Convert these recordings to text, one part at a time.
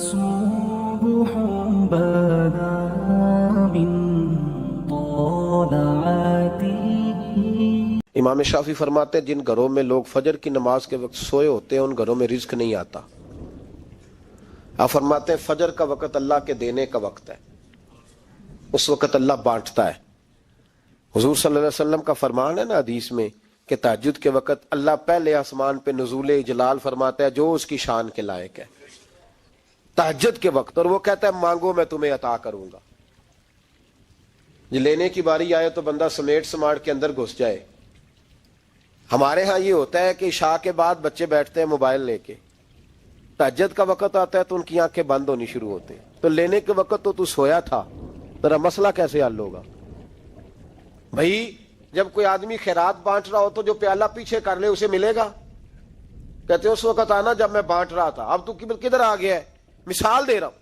صبح بدا من طلعته. امام شافعی فرماتے ہیں جن گھروں میں لوگ فجر کی نماز کے وقت سوئے ہوتے ہیں ان گھروں میں رزق نہیں آتا. آپ فرماتے ہیں فجر کا وقت اللہ کے دینے کا وقت ہے، اس وقت اللہ بانٹتا ہے. حضور صلی اللہ علیہ وسلم کا فرمان ہے نا حدیث میں کہ تہجد کے وقت اللہ پہلے آسمان پہ نزول جلال فرماتا ہے جو اس کی شان کے لائق ہے تہجد کے وقت، اور وہ کہتا ہے مانگو میں تمہیں عطا کروں گا. یہ لینے کی باری آئے تو بندہ سمیٹ سماٹ کے اندر گھس جائے. ہمارے ہاں یہ ہوتا ہے کہ عشاء کے بعد بچے بیٹھتے ہیں موبائل لے کے، تہجد کا وقت آتا ہے تو ان کی آنکھیں بند ہونی شروع ہوتی ہیں. تو لینے کے وقت تو سویا تھا، ذرا مسئلہ کیسے حل ہوگا؟ بھائی جب کوئی آدمی خیرات بانٹ رہا ہو تو جو پیالہ پیچھے کر لے اسے ملے گا؟ کہتے اس وقت آنا جب میں بانٹ رہا تھا، اب تو کدھر آ گیا ہے؟ مثال دے رہا ہوں.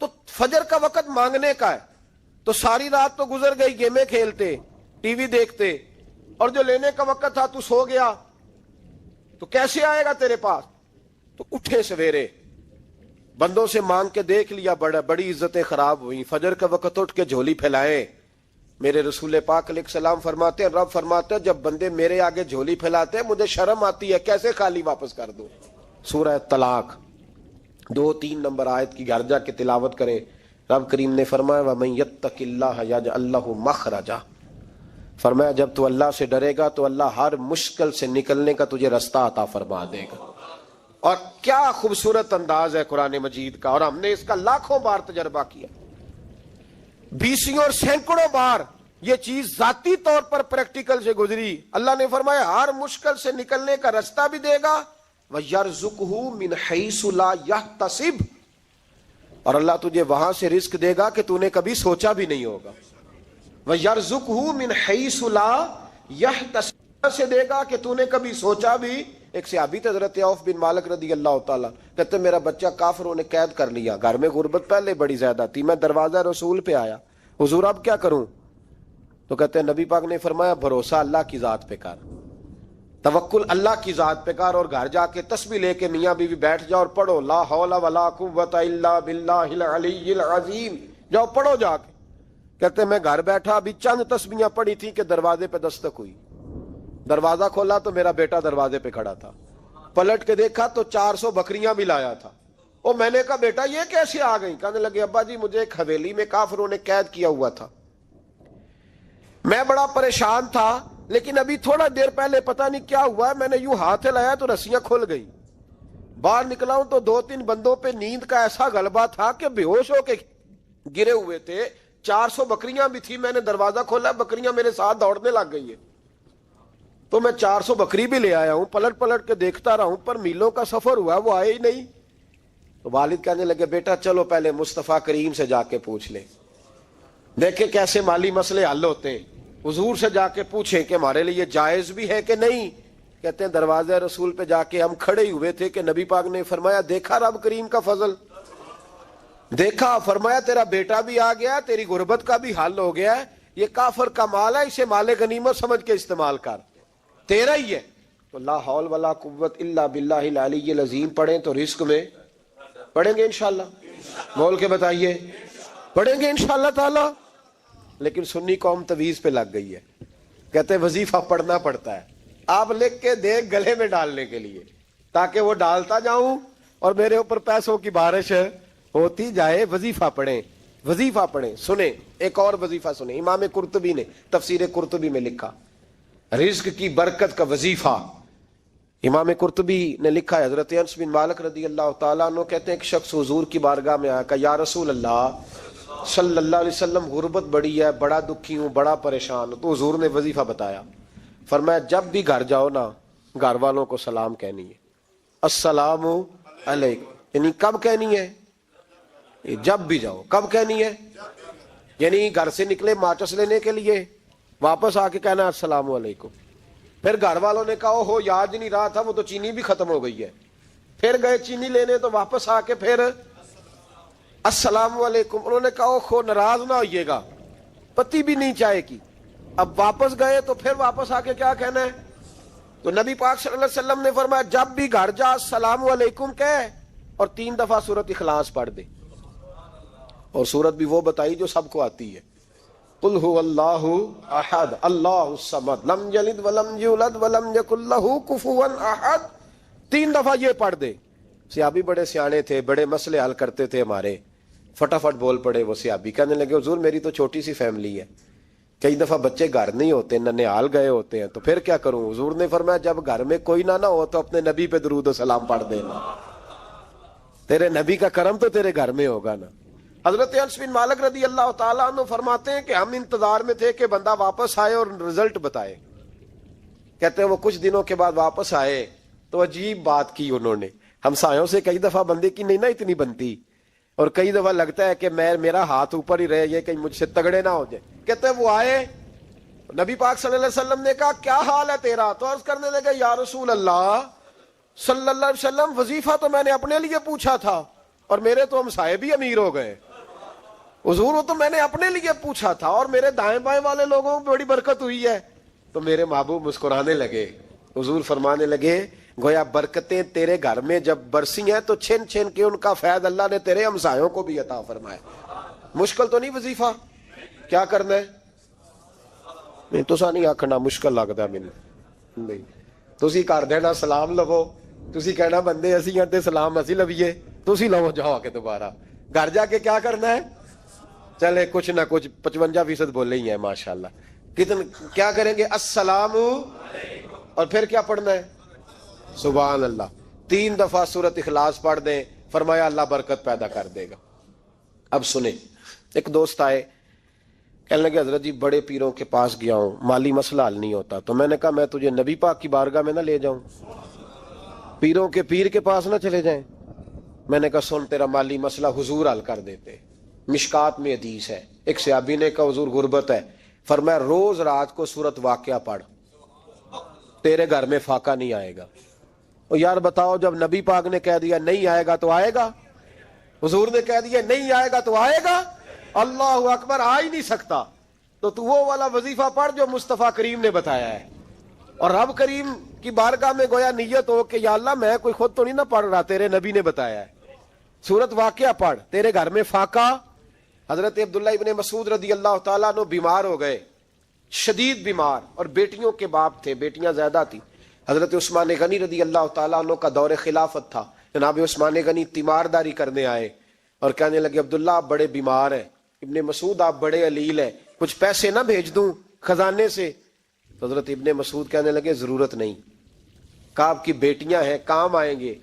تو فجر کا وقت مانگنے کا ہے، تو ساری رات تو گزر گئی گیمیں کھیلتے ٹی وی دیکھتے، اور جو لینے کا وقت تھا تو سو گیا، تو کیسے آئے گا تیرے پاس؟ تو اٹھے سویرے بندوں سے مانگ کے دیکھ لیا، بڑی عزتیں خراب ہوئی. فجر کا وقت اٹھ کے جھولی پھیلائے. میرے رسول پاک علیہ السلام فرماتے ہیں، رب فرماتے ہیں جب بندے میرے آگے جھولی پھیلاتے ہیں مجھے شرم آتی ہے، کیسے خالی واپس کر دوں. سورہ طلاق 2-3 نمبر آیت کی گھر جا کے تلاوت کریں. رب کریم نے فرمایا وَمَن يَتَّقِ اللَّهَ يَجْعَل لَّهُ مَخْرَجًا، فرمایا جب تو اللہ سے ڈرے گا تو اللہ ہر مشکل سے نکلنے کا تجھے رستہ عطا فرما دے گا. اور کیا خوبصورت انداز ہے قرآن مجید کا، اور ہم نے اس کا لاکھوں بار تجربہ کیا، بیسوں اور سینکڑوں بار یہ چیز ذاتی طور پر پریکٹیکل سے گزری. اللہ نے فرمایا ہر مشکل سے نکلنے کا رستہ بھی دے گا، وَيَرْزُقْهُ مِنْ حَيْثُ لَا يَحْتَسِبُ، اور اللہ تجھے وہاں سے رزق دے گا کہ تو نے کبھی سوچا بھی نہیں ہوگا. وَيَرْزُقْهُ مِنْ حَيْثُ لَا يَحْتَسِبُ، سے دے گا کہ تو نے کبھی سوچا بھی. ایک صحابی تھے حضرت عوف بن مالک رضی اللہ تعالیٰ، کہتے میرا بچہ کافروں نے قید کر لیا، گھر میں غربت پہلے بڑی زیادہ تھی، میں دروازہ رسول پہ آیا، حضور اب کیا کروں؟ تو کہتے ہیں نبی پاک نے فرمایا بھروسہ اللہ کی ذات پہ کر، توکل اللہ کی ذات پہ کر، اور گھر جا کے تسبیح لے کے میاں بیوی بیٹھ جاؤ اور پڑھو لا حول ولا قوت الا باللہ العلی العظیم، جاؤ پڑھو جا کے. کہتے میں گھر بیٹھا ابھی چند تسبیحاں پڑھی تھی کہ دروازے پہ دستک ہوئی، دروازہ کھولا تو میرا بیٹا دروازے پہ کھڑا تھا، پلٹ کے دیکھا تو 400 بکریاں بھی لایا تھا. اور میں نے کہا بیٹا یہ کیسے آ گئی؟ کہنے لگے ابا جی مجھے ایک حویلی میں کافروں نے قید کیا ہوا تھا، میں بڑا پریشان تھا، لیکن ابھی تھوڑا دیر پہلے پتہ نہیں کیا ہوا ہے، میں نے یوں ہاتھ ہلایا تو رسیاں کھل گئی، باہر نکلا ہوں تو 2-3 بندوں پہ نیند کا ایسا غلبہ تھا کہ بے ہوش ہو کے گرے ہوئے تھے. 400 بکریاں بھی تھی، میں نے دروازہ کھولا بکریاں میرے ساتھ دوڑنے لگ گئی ہیں، تو میں 400 بکری بھی لے آیا ہوں، پلٹ پلٹ کے دیکھتا رہا ہوں پر میلوں کا سفر ہوا وہ آئے ہی نہیں. تو والد کہنے لگے بیٹا چلو پہلے مصطفیٰ کریم سے جا کے پوچھ لیں، دیکھیں کیسے مالی مسئلے حل ہوتے ہیں. حضور سے جا کے پوچھیں کہ ہمارے لیے جائز بھی ہے کہ نہیں. کہتے ہیں دروازہ رسول پہ جا کے ہم کھڑے ہوئے تھے کہ نبی پاک نے فرمایا دیکھا رب کریم کا فضل، دیکھا، فرمایا تیرا بیٹا بھی آ گیا، تیری غربت کا بھی حل ہو گیا ہے، یہ کافر کا مال ہے، اسے مال غنیمت سمجھ کے استعمال کر، تیرا ہی ہے. تو لا حول ولا قوت الا باللہ العلی العظیم پڑھیں تو رزق میں پڑھیں گے انشاءاللہ، بول کے بتائیے پڑھیں گے انشاءاللہ تعالی. لیکن سنی قوم تویز پہ لگ گئی ہے، کہتے ہیں وظیفہ پڑھنا پڑتا ہے. آپ لکھ کے دے گلے میں ڈالنے کے لیے تاکہ وہ ڈالتا جاؤں اور میرے اوپر پیسوں کی بارش ہوتی جائے. وظیفہ پڑھیں، وظیفہ پڑھیں. سنیں ایک اور وظیفہ سنیں، امام قرطبی نے تفسیر قرطبی میں لکھا رزق کی برکت کا وظیفہ. امام قرطبی نے لکھا ہے حضرت انس بن مالک رضی اللہ تعالیٰ عنہ کہتے ہیں ایک شخص حضور کی بارگاہ میں آیا، کہا یا رسول اللہ صلی اللہ علیہ وسلم غربت بڑی ہے، بڑا دکھی ہوں، بڑا پریشان ہوں. تو حضور نے وظیفہ بتایا، فرمایا جب بھی گھر جاؤ نا گھر والوں کو سلام کہنی ہے، السلام علیکم. یعنی کب کہنی ہے؟ جب بھی جاؤ. کب کہنی ہے؟ یعنی گھر سے نکلے ماچس لینے کے لیے، واپس آ کے کہنا السلام علیکم. پھر گھر والوں نے کہا ہو یاد نہیں رہا تھا، وہ تو چینی بھی ختم ہو گئی ہے. پھر گئے چینی لینے تو واپس آ کے پھر السلام علیکم. انہوں نے کہا خو ناراض نہ ہوئیے گا، پتی بھی نہیں چائے کی. اب واپس گئے تو پھر واپس آ کے کیا کہنا ہے؟ تو نبی پاک صلی اللہ علیہ وسلم نے فرمایا جب بھی گھر جا السلام علیکم کہے. اور 3 دفعہ سورت اخلاص پڑھ دے. اور سورت بھی وہ بتائی جو سب کو آتی ہے. قل هو اللہ احد اللہ الصمد لم یلد ولم یولد ولم یکن لہ کفوا احد. 3 دفعہ یہ پڑھ دے. صحابی بڑے سیانے تھے, بڑے مسئلے حل کرتے تھے ہمارے, فٹافٹ بول پڑے وہ صحابی. کہنے لگے حضور میری تو چھوٹی سی فیملی ہے, کئی دفعہ بچے گھر نہیں ہوتے, ننھیال گئے ہوتے ہیں, تو پھر کیا کروں؟ حضور نے فرمایا جب گھر میں کوئی نہ ہو تو اپنے نبی پہ درود و سلام پڑھ دینا, تیرے نبی کا کرم تو تیرے گھر میں ہوگا نا. حضرت انس بن مالک رضی اللہ تعالیٰ عنہ فرماتے ہیں کہ ہم انتظار میں تھے کہ بندہ واپس آئے اور رزلٹ بتائے. کہتے ہیں وہ کچھ دنوں کے بعد واپس آئے تو عجیب بات کی انہوں نے. ہمسایوں سے کئی دفعہ بندے کی نہیں نا اتنی بنتی, اور کئی دفعہ لگتا ہے کہ میرا ہاتھ اوپر ہی رہے, یہ کہیں مجھ سے تگڑے نہ ہو جائے. کہتے ہیں وہ آئے, نبی پاک صلی اللہ علیہ وسلم نے کہا کیا حال ہے تیرا؟ تو عرض کرنے لگے یا رسول اللہ صلی اللہ علیہ وسلم وظیفہ تو میں نے اپنے لیے پوچھا تھا اور میرے تو ہمسائے بھی امیر ہو گئے. حضور وہ تو میں نے اپنے لیے پوچھا تھا اور میرے دائیں بائیں والے لوگوں کو بڑی برکت ہوئی ہے. تو میرے محبوب مسکرانے لگے. حضور فرمانے لگے گویا برکتیں تیرے گھر میں جب برسی ہیں تو چھن چھن کے ان کا فیض اللہ نے تیرے ہمسایوں کو بھی عطا فرمایا. مشکل تو نہیں وظیفہ, کیا کرنا ہے؟ نہیں تو سا نہیں آکھنا مشکل لگتا مینوں نہیں. تسی کر دینا سلام لو, تسی کہنا بندے اسی ہیں تے سلام اسی لویے, تسی لو جاؤ کے دوبارہ. گھر جا کے کیا کرنا ہے؟ چلے کچھ نہ کچھ 55% بولے ہی ہیں ماشاءاللہ. کیا کریں گے؟ السلام, اور پھر کیا پڑھنا ہے؟ سبحان اللہ. 3 دفعہ سورت اخلاص پڑھ دیں, فرمایا اللہ برکت پیدا کر دے گا. اب سنیں, ایک دوست آئے, کہنے لگے حضرت جی بڑے پیروں کے پاس گیا ہوں, مالی مسئلہ حل نہیں ہوتا. تو میں نے کہا میں تجھے نبی پاک کی بارگاہ میں نہ لے جاؤں, پیروں کے پیر کے پاس نہ چلے جائیں. میں نے کہا سن تیرا مالی مسئلہ حضور حل کر دیتے. مشکات میں حدیث ہے, ایک صحابی نے کہا حضور غربت ہے, فرمایا روز رات کو سورت واقعہ پڑھ, تیرے گھر میں فاقہ نہیں آئے گا. اور یار بتاؤ جب نبی پاک نے کہہ دیا نہیں آئے گا تو آئے گا, حضور نے کہہ دیا نہیں آئے گا تو آئے گا, اللہ اکبر, آ ہی نہیں سکتا. تو وہ والا وظیفہ پڑھ جو مصطفیٰ کریم نے بتایا ہے, اور رب کریم کی بارگاہ میں گویا نیت ہو کہ یا اللہ میں کوئی خود تو نہیں نہ پڑھ رہا, تیرے نبی نے بتایا ہے. سورت واقعہ پڑھ, تیرے گھر میں فاقہ. حضرت عبداللہ ابن مسعود رضی اللہ تعالیٰ عنہ بیمار ہو گئے, شدید بیمار, اور بیٹیوں کے باپ تھے, بیٹیاں زیادہ تھی. حضرت عثمان غنی رضی اللہ تعالیٰ عنہ کا دور خلافت تھا. جناب عثمان غنی تیمارداری کرنے آئے اور کہنے لگے عبداللہ آپ بڑے بیمار ہیں, ابن مسعود آپ بڑے علیل ہیں, کچھ پیسے نہ بھیج دوں خزانے سے؟ تو حضرت ابن مسعود کہنے لگے ضرورت نہیں. کہا آپ کی بیٹیاں ہیں کام آئیں گے.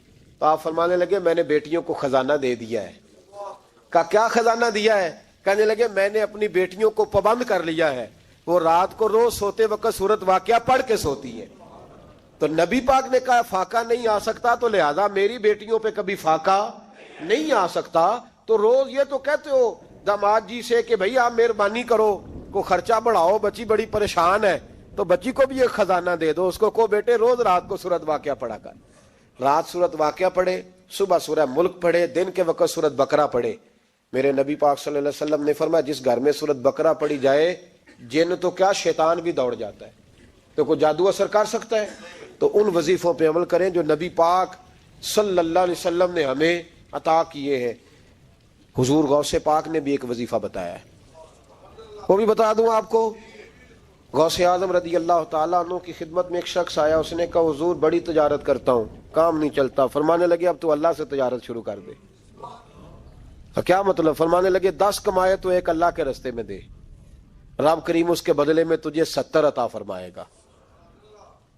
تو آپ فرمانے لگے میں نے بیٹیوں کو خزانہ دے دیا ہے. کہا کیا خزانہ دیا ہے؟ کہنے لگے میں نے اپنی بیٹیوں کو پابند کر لیا ہے, وہ رات کو روز سوتے وقت سورت واقعہ پڑھ کے سوتی ہے. تو نبی پاک نے کہا فاقہ نہیں آ سکتا, تو لہذا میری بیٹیوں پہ کبھی فاقہ نہیں آ سکتا. تو روز یہ تو کہتے ہو داماد جی سے کہ بھئی آپ مہربانی کرو, کو خرچہ بڑھاؤ, بچی بڑی پریشان ہے, تو بچی کو بھی ایک خزانہ دے دو, اس کو بیٹے روز رات کو سورت واقعہ پڑھا کر. رات سورت واقعہ پڑھے, صبح سورہ ملک پڑھے, دن کے وقت سورت بقرہ پڑھے. میرے نبی پاک صلی اللہ علیہ وسلم نے فرمایا جس گھر میں سورت بقرہ پڑھی جائے جن تو کیا شیطان بھی دوڑ جاتا ہے. تو کوئی جادو اثر کر سکتا ہے؟ تو ان وظیفوں پہ عمل کریں جو نبی پاک صلی اللہ علیہ وسلم نے ہمیں عطا کیے ہیں. حضور غوث پاک نے بھی ایک وظیفہ بتایا ہے, وہ بھی بتا دوں آپ کو. غوث اعظم رضی اللہ تعالیٰ عنہ کی خدمت میں ایک شخص آیا, اس نے کہا حضور بڑی تجارت کرتا ہوں, کام نہیں چلتا. فرمانے لگے اب تو اللہ سے تجارت شروع کر دے. کیا مطلب؟ فرمانے لگے 10 کمائے تو ایک اللہ کے رستے میں دے, رب کریم اس کے بدلے میں تجھے 70 عطا فرمائے گا.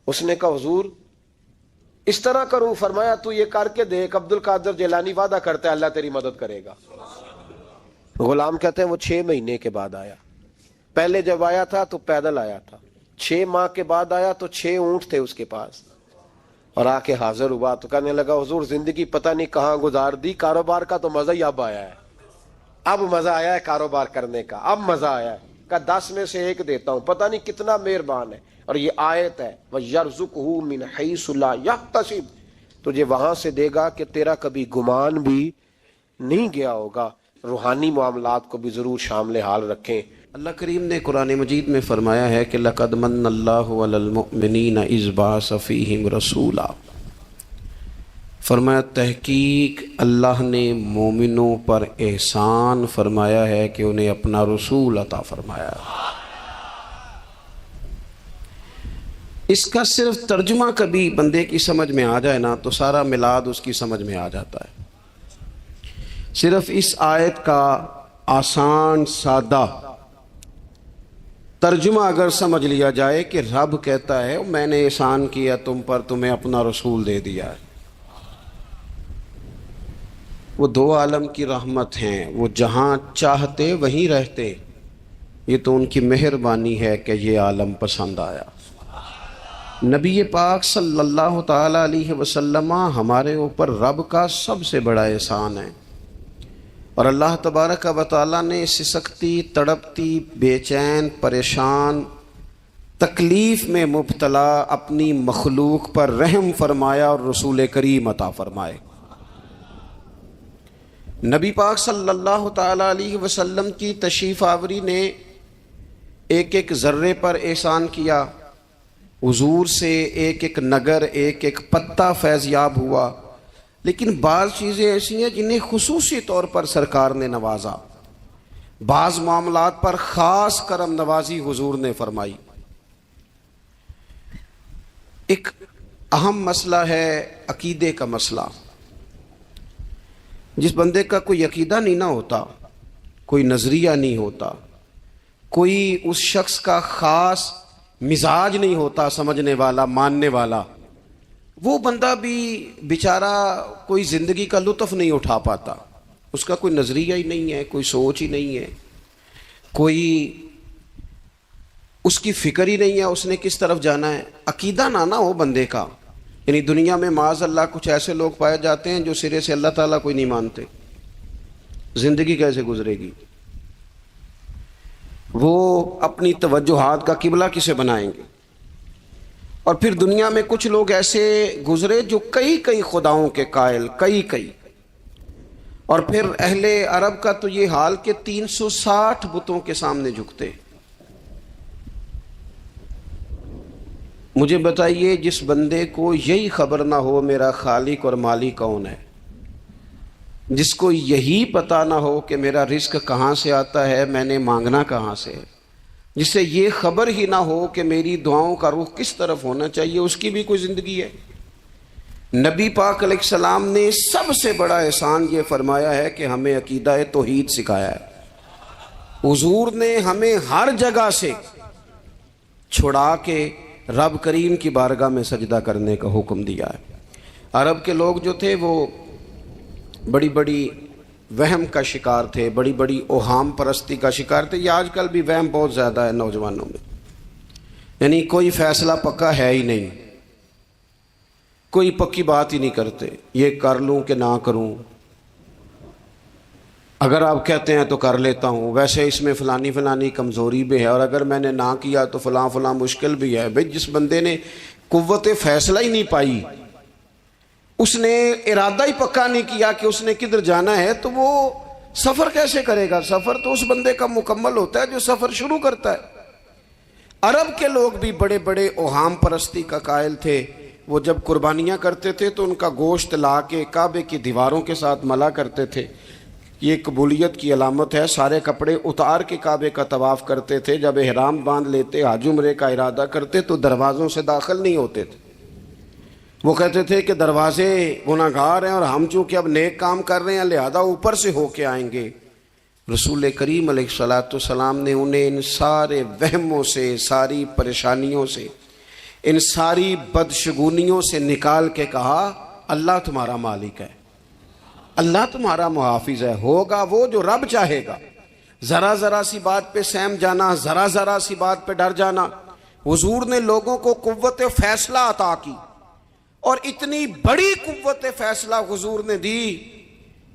اس نے کہا حضور اس طرح کروں؟ فرمایا تو یہ کر کے دیکھ, عبد القادر جیلانی وعدہ کرتا ہے اللہ تیری مدد کرے گا. غلام کہتے ہیں وہ 6 مہینے کے بعد آیا. پہلے جب آیا تھا تو پیدل آیا تھا, 6 ماہ کے بعد آیا تو 6 اونٹ تھے اس کے پاس, اور آ کے حاضر ہوا تو کہنے لگا حضور زندگی پتہ نہیں کہاں گزار دی, کاروبار کا تو مزہ ہی اب آیا ہے, اب مزہ آیا ہے کاروبار کرنے کا, اب مزہ آیا ہے. کہ 10 میں سے 1 دیتا ہوں, پتہ نہیں کتنا مہربان ہے. اور یہ آیت ہے وَيَرْزُقْهُ مِنْ حَيْثُ لَا يَحْتَسِبُ, تجھے وہاں سے دے گا کہ تیرا کبھی گمان بھی نہیں گیا ہوگا. روحانی معاملات کو بھی ضرور شامل حال رکھیں. اللہ کریم نے قرآن مجید میں فرمایا ہے کہ لَقَدْ مَنَّ اللَّهُ عَلَى الْمُؤْمِنِينَ إِذْ بَعَثَ فِيهِمْ رَسُولًا فرمایا تحقیق اللہ نے مومنوں پر احسان فرمایا ہے کہ انہیں اپنا رسول عطا فرمایا۔ اس کا صرف ترجمہ کبھی بندے کی سمجھ میں آ جائے نا تو سارا میلاد اس کی سمجھ میں آ جاتا ہے۔ صرف اس آیت کا آسان سادہ ترجمہ اگر سمجھ لیا جائے کہ رب کہتا ہے میں نے احسان کیا تم پر، تمہیں اپنا رسول دے دیا ہے۔ وہ دو عالم کی رحمت ہیں، وہ جہاں چاہتے وہیں رہتے، یہ تو ان کی مہربانی ہے کہ یہ عالم پسند آیا۔ نبی پاک صلی اللہ تعالی علیہ وسلم ہمارے اوپر رب کا سب سے بڑا احسان ہے، اور اللہ تبارک و تعالیٰ نے سسکتی، تڑپتی، بے چین، پریشان، تکلیف میں مبتلا اپنی مخلوق پر رحم فرمایا اور رسول کریم عطا فرمائے۔ نبی پاک صلی اللہ تعالی علیہ وسلم کی تشریف آوری نے ایک ایک ذرے پر احسان کیا، حضور سے ایک ایک نگر، ایک ایک پتا فیض یاب ہوا، لیکن بعض چیزیں ایسی ہیں جنہیں خصوصی طور پر سرکار نے نوازا، بعض معاملات پر خاص کرم نوازی حضور نے فرمائی۔ ایک اہم مسئلہ ہے عقیدے کا مسئلہ۔ جس بندے کا کوئی عقیدہ نہیں نہ ہوتا، کوئی نظریہ نہیں ہوتا، کوئی اس شخص کا خاص مزاج نہیں ہوتا سمجھنے والا، ماننے والا، وہ بندہ بھی بیچارہ کوئی زندگی کا لطف نہیں اٹھا پاتا۔ اس کا کوئی نظریہ ہی نہیں ہے، کوئی سوچ ہی نہیں ہے، کوئی اس کی فکر ہی نہیں ہے اس نے کس طرف جانا ہے۔ عقیدہ نہ ہو بندے کا، یعنی دنیا میں معاذ اللہ کچھ ایسے لوگ پائے جاتے ہیں جو سرے سے اللہ تعالیٰ کوئی نہیں مانتے، زندگی کیسے گزرے گی؟ وہ اپنی توجہات کا قبلہ کسے بنائیں گے؟ اور پھر دنیا میں کچھ لوگ ایسے گزرے جو کئی خداؤں کے قائل، کئی، اور پھر اہل عرب کا تو یہ حال کہ 360 بتوں کے سامنے جھکتے۔ مجھے بتائیے جس بندے کو یہی خبر نہ ہو میرا خالق اور مالک کون ہے، جس کو یہی پتہ نہ ہو کہ میرا رزق کہاں سے آتا ہے، میں نے مانگنا کہاں سے ہے، جسے یہ خبر ہی نہ ہو کہ میری دعاؤں کا رخ کس طرف ہونا چاہیے، اس کی بھی کوئی زندگی ہے؟ نبی پاک علیہ السلام نے سب سے بڑا احسان یہ فرمایا ہے کہ ہمیں عقیدہ توحید سکھایا ہے۔ حضور نے ہمیں ہر جگہ سے چھڑا کے رب کریم کی بارگاہ میں سجدہ کرنے کا حکم دیا ہے۔ عرب کے لوگ جو تھے وہ بڑی بڑی وہم کا شکار تھے، بڑی بڑی اوہام پرستی کا شکار تھے۔ یہ آج کل بھی وہم بہت زیادہ ہے نوجوانوں میں، یعنی کوئی فیصلہ پکا ہے ہی نہیں، کوئی پکی بات ہی نہیں کرتے، یہ کر لوں کہ نہ کروں، اگر آپ کہتے ہیں تو کر لیتا ہوں، ویسے اس میں فلانی کمزوری بھی ہے، اور اگر میں نے نہ کیا تو فلاں مشکل بھی ہے۔ بھئی جس بندے نے قوت فیصلہ ہی نہیں پائی، اس نے ارادہ ہی پکا نہیں کیا کہ اس نے کدھر جانا ہے، تو وہ سفر کیسے کرے گا؟ سفر تو اس بندے کا مکمل ہوتا ہے جو سفر شروع کرتا ہے۔ عرب کے لوگ بھی بڑے بڑے اوہام پرستی کا قائل تھے۔ وہ جب قربانیاں کرتے تھے تو ان کا گوشت لا کے کعبے کی دیواروں کے ساتھ ملا کرتے تھے، یہ قبولیت کی علامت ہے۔ سارے کپڑے اتار کے کعبے کا طواف کرتے تھے، جب احرام باندھ لیتے، حج عمرے کا ارادہ کرتے تو دروازوں سے داخل نہیں ہوتے تھے۔ وہ کہتے تھے کہ دروازے گناہگار ہیں اور ہم چونکہ اب نیک کام کر رہے ہیں لہذا اوپر سے ہو کے آئیں گے۔ رسول کریم علیہ السلام نے انہیں ان سارے وہموں سے، ساری پریشانیوں سے، ان ساری بدشگونیوں سے نکال کے کہا اللہ تمہارا مالک ہے، اللہ تمہارا محافظ ہے، ہوگا وہ جو رب چاہے گا۔ ذرا سی بات پہ سہم جانا، ذرا سی بات پہ ڈر جانا۔ حضور نے لوگوں کو قوت فیصلہ عطا کی، اور اتنی بڑی قوت فیصلہ حضور نے دی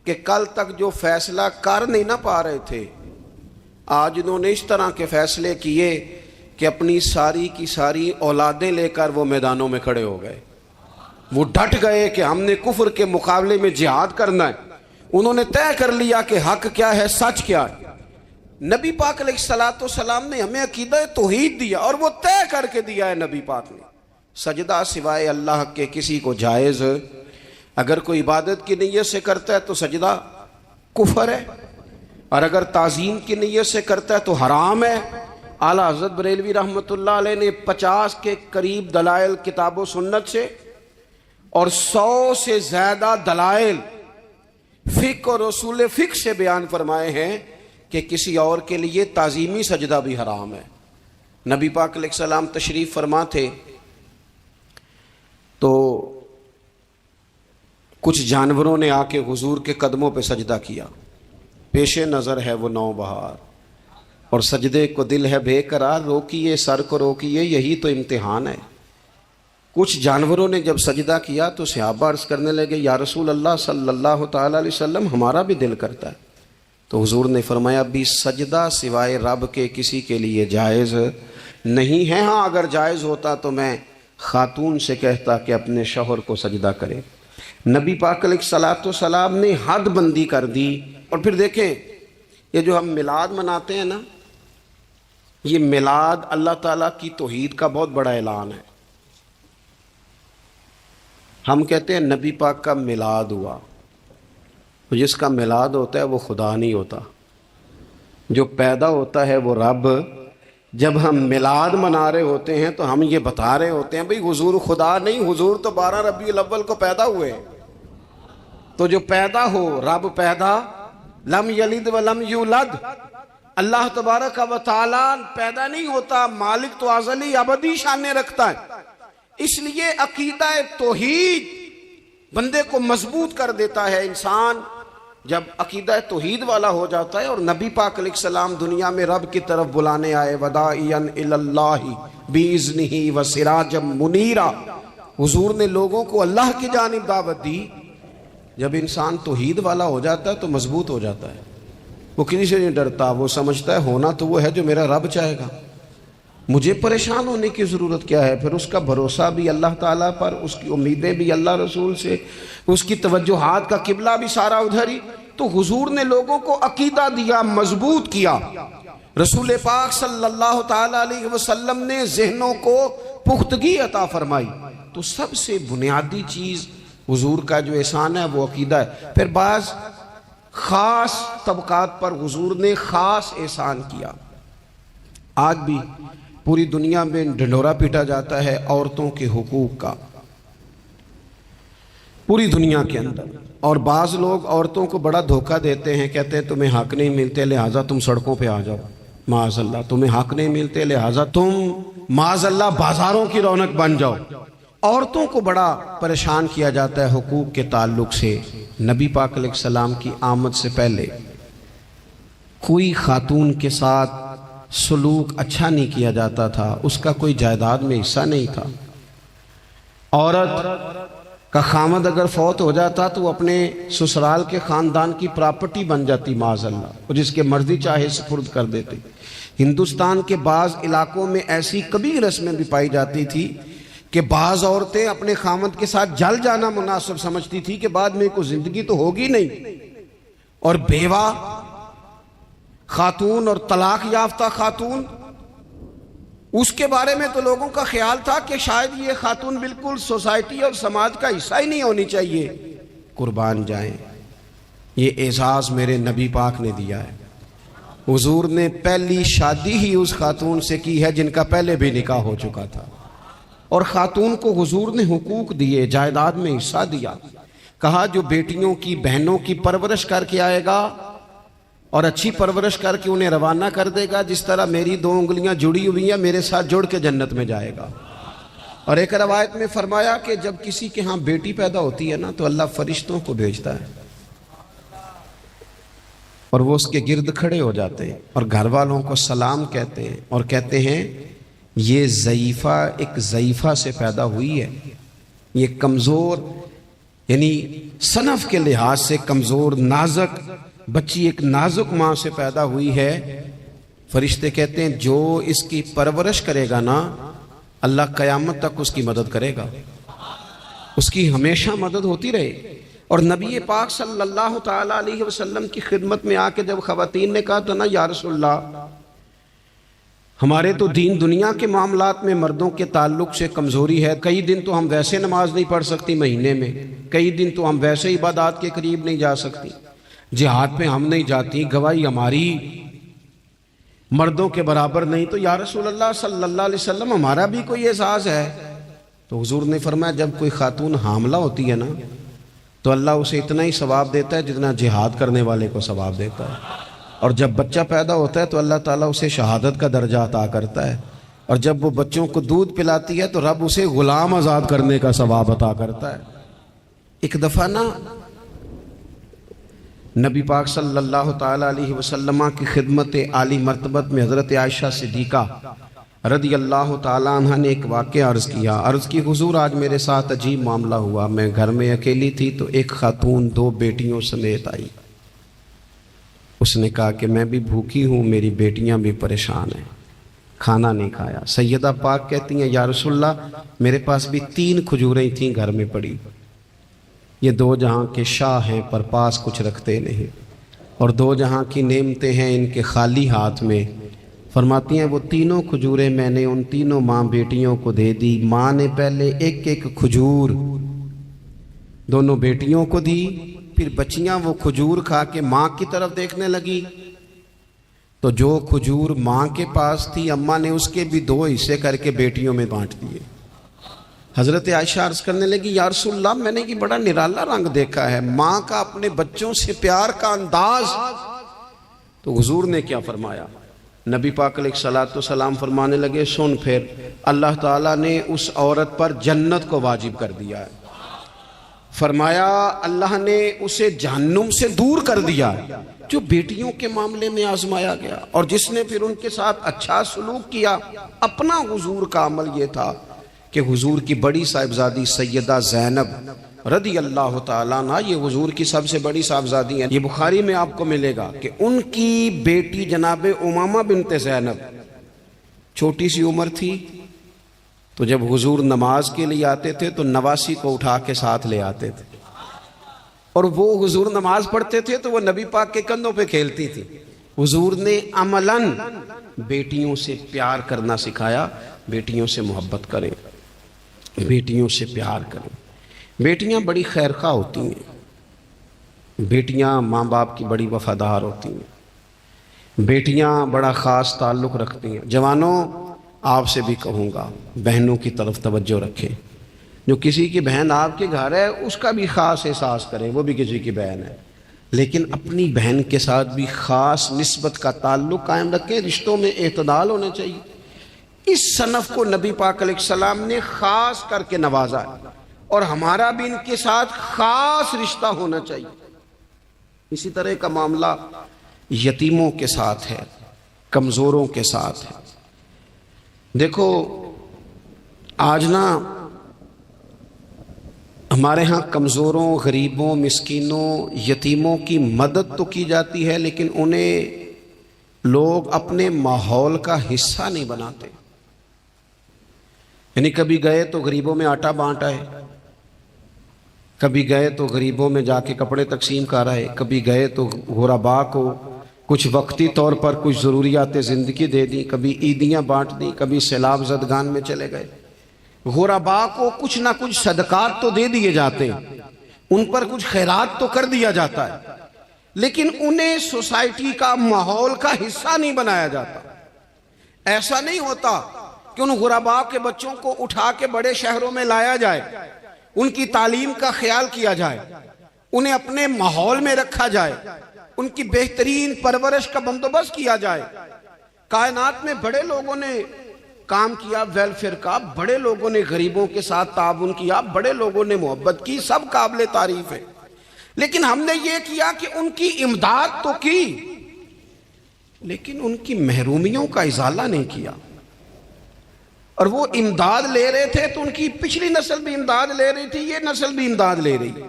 کہ کل تک جو فیصلہ کر نہیں نہ پا رہے تھے، آج انہوں نے اس طرح کے فیصلے کیے کہ اپنی ساری کی ساری اولادیں لے کر وہ میدانوں میں کھڑے ہو گئے۔ وہ ڈٹ گئے کہ ہم نے کفر کے مقابلے میں جہاد کرنا ہے۔ انہوں نے طے کر لیا کہ حق کیا ہے، سچ کیا ہے۔ نبی پاک علیہ السلام نے ہمیں عقیدہ توحید دیا، اور وہ طے کر کے دیا ہے نبی پاک نے، سجدہ سوائے اللہ کے کسی کو جائز اگر کوئی عبادت کی نیت سے کرتا ہے تو سجدہ کفر ہے، اور اگر تعظیم کی نیت سے کرتا ہے تو حرام ہے۔ اعلیٰ حضرت بریلوی رحمۃ اللہ علیہ نے 50 کے قریب دلائل کتاب و سنت سے اور 100 سے زیادہ دلائل فقہ اور اصول فقہ سے بیان فرمائے ہیں کہ کسی اور کے لیے تعظیمی سجدہ بھی حرام ہے۔ نبی پاک علیہ السلام تشریف فرما تھے تو کچھ جانوروں نے آ کے حضور کے قدموں پہ سجدہ کیا، پیش نظر ہے وہ نوبہار اور سجدے کو دل ہے بے قرار، روکیے سر کو روکیے یہی تو امتحان ہے۔ کچھ جانوروں نے جب سجدہ کیا تو صحابہ عرض کرنے لگے یا رسول اللہ صلی اللہ تعالی علیہ وسلم ہمارا بھی دل کرتا ہے، تو حضور نے فرمایا بھی سجدہ سوائے رب کے کسی کے لیے جائز نہیں ہے، ہاں اگر جائز ہوتا تو میں خاتون سے کہتا کہ اپنے شوہر کو سجدہ کرے۔ نبی پاک علیہ الصلوۃ والسلام نے حد بندی کر دی۔ اور پھر دیکھیں یہ جو ہم میلاد مناتے ہیں نا، یہ میلاد اللہ تعالیٰ کی توحید کا بہت بڑا اعلان ہے۔ ہم کہتے ہیں نبی پاک کا میلاد ہوا، جس کا میلاد ہوتا ہے وہ خدا نہیں ہوتا، جو پیدا ہوتا ہے وہ رب۔ جب ہم میلاد منا رہے ہوتے ہیں تو ہم یہ بتا رہے ہوتے ہیں بھئی حضور خدا نہیں، حضور تو 12 ربیع الاول کو پیدا ہوئے۔ تو جو پیدا ہو رب پیدا، لم یلد ولم یولد، اللہ تبارک و تعالی پیدا نہیں ہوتا، مالک تو ازلی ابدی شان رکھتا ہے۔ اس لیے عقیدہ توحید بندے کو مضبوط کر دیتا ہے۔ انسان جب عقیدہ توحید والا ہو جاتا ہے، اور نبی پاک علیہ السلام دنیا میں رب کی طرف بلانے آئے، وداعیا الی اللہ باذنہ وسراجا منیرا، حضور نے لوگوں کو اللہ کی جانب دعوت دی۔ جب انسان توحید والا ہو جاتا ہے تو مضبوط ہو جاتا ہے، وہ کسی سے نہیں ڈرتا، وہ سمجھتا ہے ہونا تو وہ ہے جو میرا رب چاہے گا، مجھے پریشان ہونے کی ضرورت کیا ہے۔ پھر اس کا بھروسہ بھی اللہ تعالیٰ پر، اس کی امیدیں بھی اللہ رسول سے، اس کی توجہات کا قبلہ بھی سارا ادھر ہی۔ تو حضور نے لوگوں کو عقیدہ دیا، مضبوط کیا۔ رسول پاک صلی اللہ تعالیٰ علیہ وسلم نے ذہنوں کو پختگی عطا فرمائی۔ تو سب سے بنیادی چیز حضور کا جو احسان ہے وہ عقیدہ ہے۔ پھر بعض خاص طبقات پر حضور نے خاص احسان کیا۔ آج بھی پوری دنیا میں ڈھنڈورا پیٹا جاتا ہے عورتوں کے حقوق کا، پوری دنیا کے اندر، اور بعض لوگ عورتوں کو بڑا دھوکہ دیتے ہیں، کہتے ہیں تمہیں حق نہیں ملتے لہٰذا تم سڑکوں پہ آ جاؤ، معاذ اللہ، تمہیں حق نہیں ملتے لہٰذا تم معاذ اللہ بازاروں کی رونق بن جاؤ۔ عورتوں کو بڑا پریشان کیا جاتا ہے حقوق کے تعلق سے۔ نبی پاک علیہ السلام کی آمد سے پہلے کوئی خاتون کے ساتھ سلوک اچھا نہیں کیا جاتا تھا، اس کا کوئی جائیداد میں حصہ نہیں تھا۔ عورت کا خامد اگر فوت ہو جاتا تو وہ اپنے سسرال کے خاندان کی پراپرٹی بن جاتی معاذ اللہ، اور جس کے مرضی چاہے سپرد کر دیتے۔ ہندوستان کے بعض علاقوں میں ایسی کبھی رسمیں بھی پائی جاتی تھی کہ بعض عورتیں اپنے خامد کے ساتھ جل جانا مناسب سمجھتی تھی کہ بعد میں کوئی زندگی تو ہوگی نہیں، اور بیوہ خاتون اور طلاق یافتہ خاتون، اس کے بارے میں تو لوگوں کا خیال تھا کہ شاید یہ خاتون بالکل سوسائٹی اور سماج کا حصہ ہی نہیں ہونی چاہیے۔ قربان جائیں، یہ اعزاز میرے نبی پاک نے دیا ہے۔ حضور نے پہلی شادی ہی اس خاتون سے کی ہے جن کا پہلے بھی نکاح ہو چکا تھا، اور خاتون کو حضور نے حقوق دیے، جائیداد میں حصہ دیا۔ کہا جو بیٹیوں کی بہنوں کی پرورش کر کے آئے گا اور اچھی پرورش کر کے انہیں روانہ کر دے گا، جس طرح میری 2 انگلیاں جڑی ہوئی ہیں میرے ساتھ جڑ کے جنت میں جائے گا۔ اور ایک روایت میں فرمایا کہ جب کسی کے ہاں بیٹی پیدا ہوتی ہے نا تو اللہ فرشتوں کو بھیجتا ہے، اور وہ اس کے گرد کھڑے ہو جاتے ہیں اور گھر والوں کو سلام کہتے ہیں، اور کہتے ہیں یہ ضعیفہ ایک ضعیفہ سے پیدا ہوئی ہے، یہ کمزور یعنی صنف کے لحاظ سے کمزور نازک بچی ایک نازک ماں سے پیدا ہوئی ہے۔ فرشتے کہتے ہیں جو اس کی پرورش کرے گا نا اللہ قیامت تک اس کی مدد کرے گا، اس کی ہمیشہ مدد ہوتی رہے۔ اور نبی پاک صلی اللہ تعالی علیہ وسلم کی خدمت میں آ کے جب خواتین نے کہا تو نا یا رسول اللہ ہمارے تو دین دنیا کے معاملات میں مردوں کے تعلق سے کمزوری ہے. کئی دن تو ہم ویسے نماز نہیں پڑھ سکتی مہینے میں، کئی دن تو ہم ویسے عبادات کے قریب نہیں جا سکتی، جہاد پہ ہم نہیں جاتی، گواہی ہماری مردوں کے برابر نہیں. تو یا رسول اللہ صلی اللہ علیہ وسلم ہمارا بھی کوئی اعزاز ہے؟ تو حضور نے فرمایا جب کوئی خاتون حاملہ ہوتی ہے نا تو اللہ اسے اتنا ہی ثواب دیتا ہے جتنا جہاد کرنے والے کو ثواب دیتا ہے، اور جب بچہ پیدا ہوتا ہے تو اللہ تعالیٰ اسے شہادت کا درجہ عطا کرتا ہے، اور جب وہ بچوں کو دودھ پلاتی ہے تو رب اسے غلام آزاد کرنے کا ثواب عطا کرتا ہے. ایک دفعہ نا نبی پاک صلی اللہ تعالیٰ علیہ وسلم کی خدمت عالی مرتبت میں حضرت عائشہ صدیقہ رضی اللہ تعالیٰ عنہ نے ایک واقعہ عرض کیا. عرض کی حضور آج میرے ساتھ عجیب معاملہ ہوا. میں گھر میں اکیلی تھی تو ایک خاتون 2 بیٹیوں سمیت آئی. اس نے کہا کہ میں بھی بھوکی ہوں، میری بیٹیاں بھی پریشان ہیں، کھانا نہیں کھایا. سیدہ پاک کہتی ہیں یا رسول اللہ میرے پاس بھی 3 کھجوریں تھیں گھر میں پڑی. یہ 2 جہاں کے شاہ ہیں پر پاس کچھ رکھتے نہیں، اور 2 جہاں کی نعمتیں ہیں ان کے خالی ہاتھ میں. فرماتی ہیں وہ 3 کھجوریں میں نے ان 3 ماں بیٹیوں کو دے دی. ماں نے پہلے ایک کھجور دونوں بیٹیوں کو دی، پھر بچیاں وہ کھجور کھا کے ماں کی طرف دیکھنے لگی تو جو کھجور ماں کے پاس تھی اماں نے اس کے بھی 2 حصے کر کے بیٹیوں میں بانٹ دیے. حضرت عائشہ عرض کرنے لگی یا رسول اللہ میں نے یہ بڑا نرالا رنگ دیکھا ہے، ماں کا اپنے بچوں سے پیار کا انداز. تو حضور نے کیا فرمایا؟ نبی پاک علیہ الصلوۃ والسلام فرمانے لگے سن پھر اللہ تعالیٰ نے اس عورت پر جنت کو واجب کر دیا ہے. فرمایا اللہ نے اسے جہنم سے دور کر دیا جو بیٹیوں کے معاملے میں آزمایا گیا، اور جس نے پھر ان کے ساتھ اچھا سلوک کیا. اپنا حضور کا عمل یہ تھا کہ حضور کی بڑی صاحبزادی سیدہ زینب رضی اللہ تعالیٰ عنہ یہ حضور کی سب سے بڑی صاحبزادی ہیں. یہ بخاری میں آپ کو ملے گا کہ ان کی بیٹی جناب امامہ بنت زینب چھوٹی سی عمر تھی تو جب حضور نماز کے لیے آتے تھے تو نواسی کو اٹھا کے ساتھ لے آتے تھے، اور وہ حضور نماز پڑھتے تھے تو وہ نبی پاک کے کندھوں پہ کھیلتی تھی. حضور نے عملاً بیٹیوں سے پیار کرنا سکھایا. بیٹیوں سے محبت کریں، بیٹیوں سے پیار کریں. بیٹیاں بڑی خیرخواہ ہوتی ہیں، بیٹیاں ماں باپ کی بڑی وفادار ہوتی ہیں، بیٹیاں بڑا خاص تعلق رکھتی ہیں. جوانوں آپ سے بھی کہوں گا بہنوں کی طرف توجہ رکھیں. جو کسی کی بہن آپ کے گھر ہے اس کا بھی خاص احساس کریں، وہ بھی کسی کی بہن ہے، لیکن اپنی بہن کے ساتھ بھی خاص نسبت کا تعلق قائم رکھیں. رشتوں میں اعتدال ہونا چاہیے. اس صنف کو نبی پاک علیہ السلام نے خاص کر کے نوازا ہے، اور ہمارا بھی ان کے ساتھ خاص رشتہ ہونا چاہیے. اسی طرح کا معاملہ یتیموں کے ساتھ ہے، کمزوروں کے ساتھ ہے. دیکھو آج نا ہمارے ہاں کمزوروں، غریبوں، مسکینوں، یتیموں کی مدد تو کی جاتی ہے لیکن انہیں لوگ اپنے ماحول کا حصہ نہیں بناتے. یعنی کبھی گئے تو غریبوں میں آٹا بانٹ آئے، کبھی گئے تو غریبوں میں جا کے کپڑے تقسیم کر آئے، کبھی گئے تو غرباء کو کچھ وقتی طور پر کچھ ضروریات زندگی دے دی، کبھی عیدیاں بانٹ دی، کبھی سیلاب زدگان میں چلے گئے. غرباء کو کچھ نہ کچھ صدقات تو دے دیے جاتے ہیں، ان پر کچھ خیرات تو کر دیا جاتا ہے، لیکن انہیں سوسائٹی کا ماحول کا حصہ نہیں بنایا جاتا. ایسا نہیں ہوتا کہ ان غرباء کے بچوں کو اٹھا کے بڑے شہروں میں لایا جائے، ان کی تعلیم کا خیال کیا جائے، انہیں اپنے ماحول میں رکھا جائے، ان کی بہترین پرورش کا بندوبست کیا جائے. کائنات میں بڑے لوگوں نے کام کیا ویلفیئر کا، بڑے لوگوں نے غریبوں کے ساتھ تعاون کیا، بڑے لوگوں نے محبت کی، سب قابل تعریف ہے. لیکن ہم نے یہ کیا کہ ان کی امداد تو کی لیکن ان کی محرومیوں کا ازالہ نہیں کیا. اور وہ امداد لے رہے تھے تو ان کی پچھلی نسل بھی امداد لے رہی تھی، یہ نسل بھی امداد لے رہی،